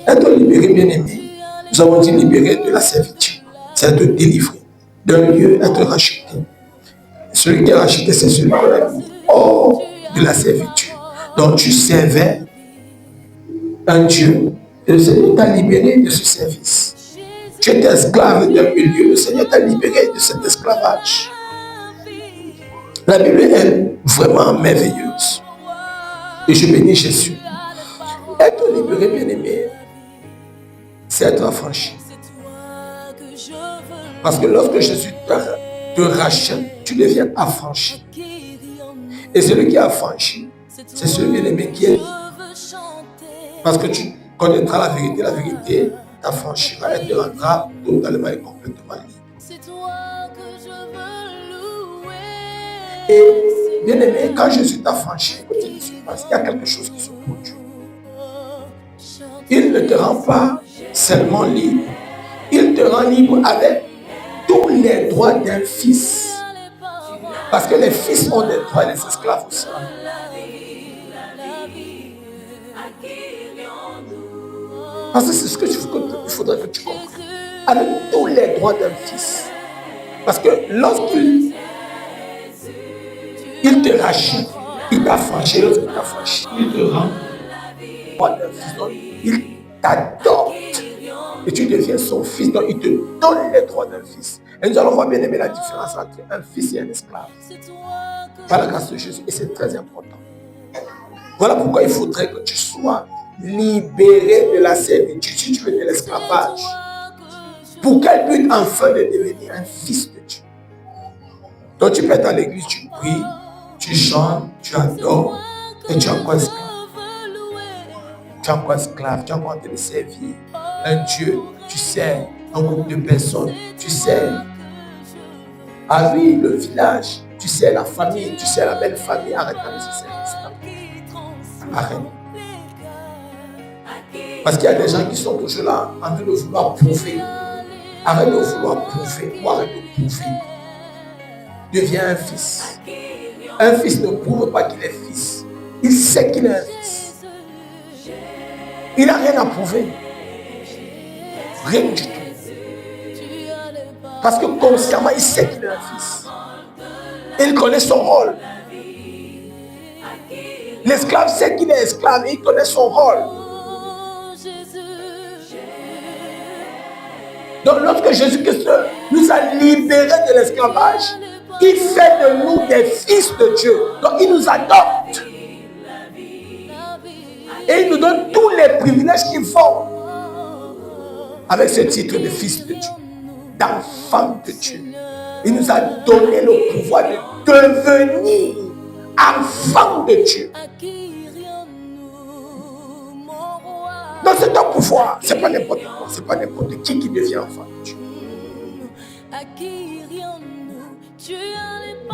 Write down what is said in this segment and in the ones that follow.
Être libéré, bien-aimé, nous avons dit libéré de la servitude. C'est être délivré d'un lieu, être racheté. Celui qui est racheté, c'est celui qui a mis hors de la servitude. Donc tu servais un Dieu. Et le Seigneur t'a libéré de ce service. Tu étais esclave d'un milieu. Le Seigneur t'a libéré de cet esclavage. La Bible est vraiment merveilleuse. Et je bénis Jésus. Être libéré, bien-aimé, c'est être affranchi. Parce que lorsque Jésus te rachète, tu deviens affranchi. Et celui qui est affranchi, c'est celui, bien-aimé, qui est libre. Parce que tu connaîtras la vérité t'affranchira et te rendra totalement et complètement libre. Et bien-aimé, quand Jésus t'a franchi, il y a quelque chose qui se produit. Il ne te rend pas seulement libre, il te rend libre avec tous les droits d'un fils. Parce que les fils ont des droits, les esclaves aussi. Parce que c'est ce que il faudrait que tu comprennes. Avec tous les droits d'un fils. Parce que lorsqu'il te rachète, il t'a franchi, lorsqu'il t'a franchi, il te rend droit d'un fils. Donc, il t'adopte. Et tu deviens son fils, donc il te donne les droits d'un fils. Et nous allons voir bien aimer la différence entre un fils et un esclave. Par la grâce de Jésus, et c'est très important. Voilà pourquoi il faudrait que tu sois libéré de la servitude, si tu veux, de l'esclavage, pour qu'elle puisse enfin devenir un fils de Dieu. Donc tu peux être à l'église, tu pries, tu chantes, tu adores, et tu es encore esclave. Tu es encore esclave, tu es encore en train de servir un Dieu, tu sais, un groupe de personnes, tu sais, ah oui, le village, tu sais, la famille, tu sais, la belle famille. Arrête avec ce service-là. Arrête. Parce qu'il y a des gens qui sont toujours là en train de vouloir prouver. Arrête de vouloir prouver ou arrête de prouver. Deviens un fils. Un fils ne prouve pas qu'il est fils. Il sait qu'il est un fils. Il n'a rien à prouver. Rien du tout. Parce que consciemment, il sait qu'il est un fils. Et il connaît son rôle. L'esclave sait qu'il est esclave et il connaît son rôle. Donc lorsque Jésus-Christ nous a libérés de l'esclavage, il fait de nous des fils de Dieu. Donc il nous adopte. Et il nous donne tous les privilèges qu'il faut avec ce titre de fils de Dieu, d'enfant de Dieu. Il nous a donné le pouvoir de devenir enfant de Dieu. Donc c'est un pouvoir, c'est pas n'importe quoi, c'est pas n'importe qui devient enfant de Dieu.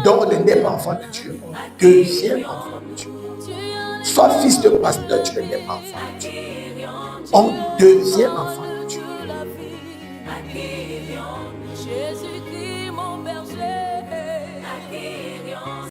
Donc on ne naît pas enfant de Dieu, on devient enfant de Dieu. Sois fils de pasteur, tu ne n'es pas enfant de Dieu. On devient enfant